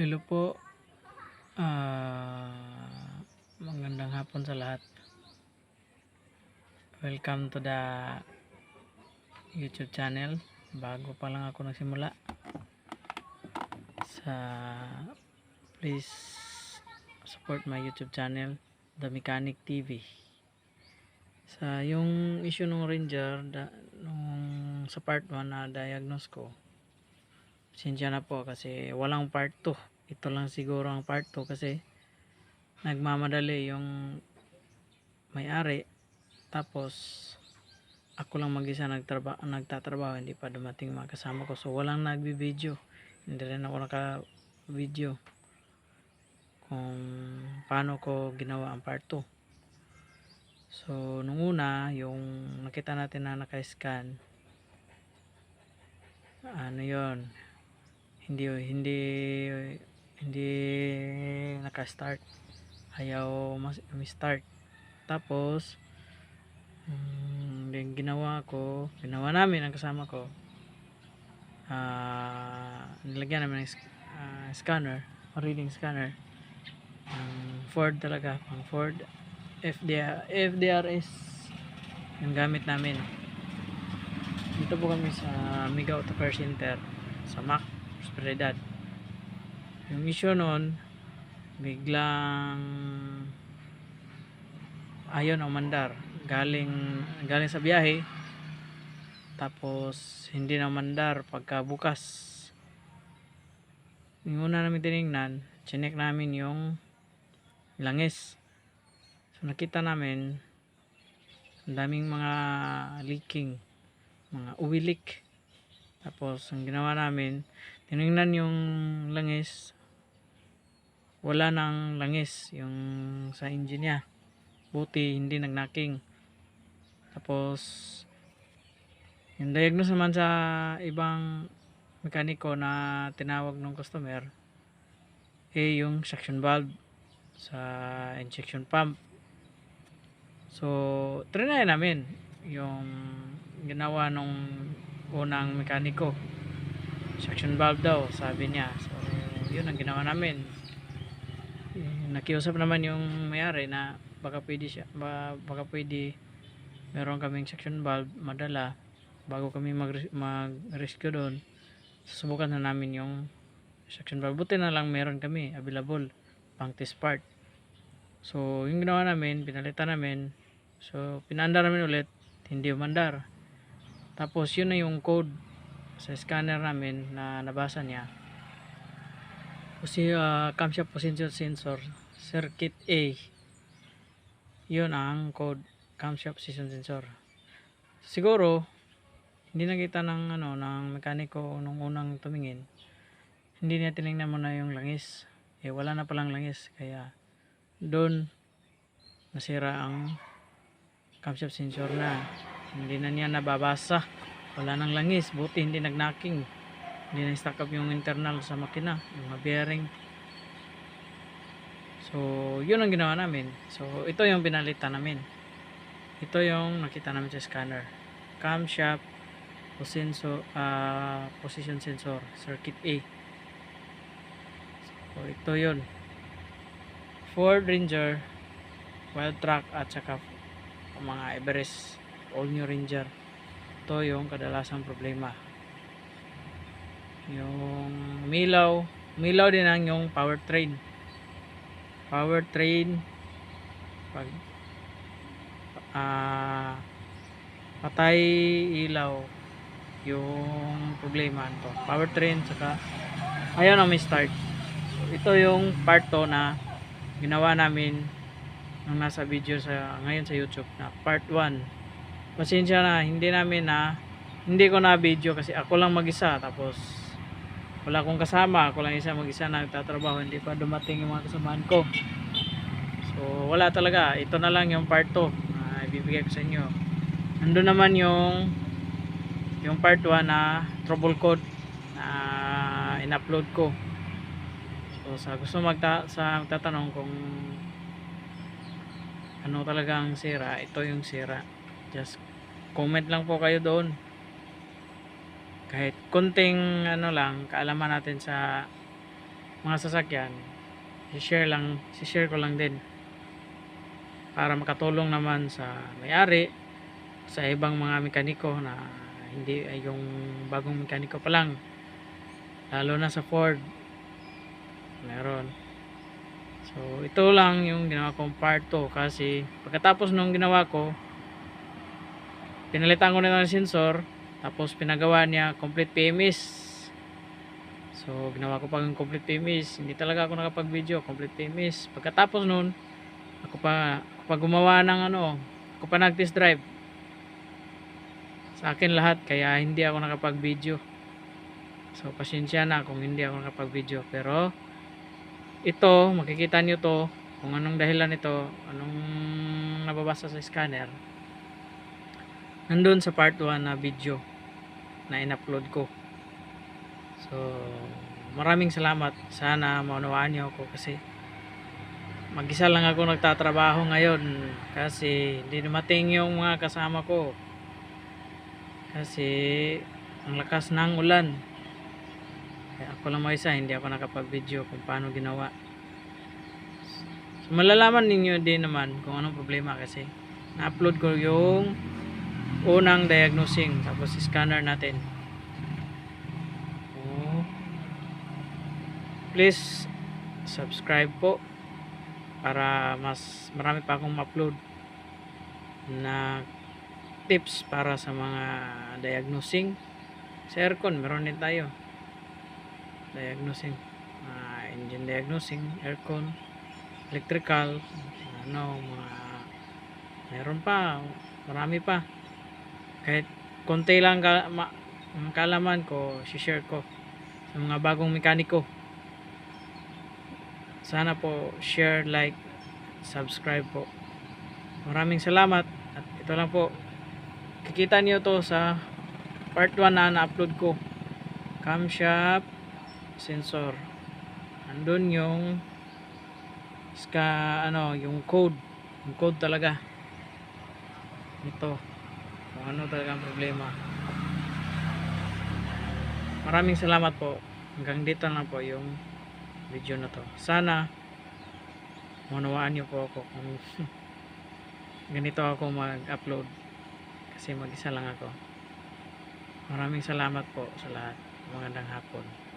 Hello po, magandang hapon sa lahat. Welcome to the YouTube channel. Bago pa lang ako nagsimula. Please support my YouTube channel, The Mechanic TV. Yung issue ng Ranger, nung sa part 1 na diagnose ko, pasensya na po kasi walang part 2. Ito lang siguro ang part 2 kasi nagmamadali yung may-ari, tapos ako lang mag-isa nagtatrabaho, hindi pa dumating mga kasama ko, so walang nagbi-video, hindi rin ako naka-video kung paano ko ginawa ang part 2. So nung una, yung nakita natin na naka-scan, ano yon, hindi naka-start, ayaw start. Tapos yung ginawa namin ang kasama ko, nilagyan namin ng scanner, reading scanner, Ford talaga, pang Ford FDRS yung gamit namin. Dito po kami sa Mega Auto Care Center sa Mac Prosperidad. Yung issue noon, biglang ayaw umandar, galing sa biyahe, tapos hindi na umandar pagka bukas. Yung una namin tinignan, chinek namin yung langis, so nakita namin ang daming mga leaking, mga oil leak. Tapos ang ginawa namin, tinignan yung langis, wala nang langis yung sa engine niya, buti hindi nagnaking. Tapos yung diagnose naman sa ibang mekaniko na tinawag ng customer, yung suction valve sa injection pump. So trinay namin yung ginawa nung unang mekaniko, suction valve daw sabi niya. So yun ang ginawa namin. Nakiusap naman yung may-ari na baka pwede meron kaming suction valve madala bago kami mag-rescue doon. Susubukan na namin yung suction valve, buti na lang meron kami available pang test part. So yung ginawa namin, pinalitan namin, so pinaandar namin ulit, hindi umandar. Tapos yun na yung code sa scanner namin na nabasa niya, kasi camshaft position sensor circuit A, yun ang code, camshaft position sensor. Siguro hindi nakita ng mekaniko nung unang tumingin, hindi niya tinignan muna yung langis, wala na palang langis, kaya doon nasira ang camshaft sensor na hindi na niya nababasa, wala nang langis, buti hindi nagnaking, hindi na stack up yung internal sa makina, yung bearing. So yun ang ginawa namin. So ito yung pinalitan namin, ito yung nakita namin sa scanner, camshaft position sensor circuit A. So ito yun, Ford Ranger, Wildtrak at saka mga Everest, all new Ranger, ito yung kadalasang problema. Yung milaw din ang yung powertrain pag patay ilaw yung problema nito, powertrain, saka ayaw na may start. So ito yung part 2 na ginawa namin nung nasa video ngayon sa YouTube na part 1. Pasensya na, hindi ko na video kasi ako lang mag-isa, tapos wala akong kasama, ako lang isa mag-isa na nagtatrabaho, hindi pa dumating yung mga kasamaan ko. So wala talaga, ito na lang yung part 2 na ibibigay ko sa inyo. Nandun naman yung part 1 na trouble code na in-upload ko. So sa gusto magtatanong kung ano talagang sira, ito yung sira, just comment lang po kayo doon, kahit konting kaalaman natin sa mga sasakyan, si-share ko lang din para makatulong naman sa may-ari, sa ibang mga mekaniko na hindi ay yung bagong mekaniko pa lang, lalo na sa Ford meron. So ito lang yung ginawa kong part 2 kasi pagkatapos nung ginawa ko, pinalitan ko na ng sensor, tapos pinagawa niya complete PMS. So ginawa ko pang complete PMS, hindi talaga ako nakapag video complete PMS. Pagkatapos nun, ako pa gumawa ng ako pa nag test drive sa akin lahat, kaya hindi ako nakapag video. So pasensya na kung hindi ako nakapag video, pero ito makikita nyo to kung anong dahilan nito, anong nababasa sa scanner, nandun sa part 1 na video na in-upload ko. So maraming salamat, sana maunawaan nyo ako kasi mag-isa lang ako nagtatrabaho ngayon kasi hindi dumating yung mga kasama ko kasi ang lakas ng ulan, kaya ako lang mag-isa, hindi ako nakapag video kung paano ginawa. So malalaman ninyo din naman kung anong problema kasi na-upload ko yung unang diagnosing, tapos scanner natin. Please subscribe po para mas marami pa akong upload na tips para sa mga diagnosing. Sa aircon meron din tayo diagnosing, engine diagnosing, aircon, electrical, mga meron pa, marami pa. Kahit konti lang ang kaalaman ko, share ko sa mga bagong mekaniko. Sana po share, like, subscribe po. Maraming salamat. At ito lang po, kikita niyo to sa part 1 na na-upload ko, camshaft sensor. Andun yung yung code talaga ito, kung ano talaga ang problema. Maraming salamat po. Hanggang dito lang po yung video na to. Sana maunawaan niyo po ako kung ganito ako mag-upload kasi mag-isa lang ako. Maraming salamat po sa lahat. Magandang hapon.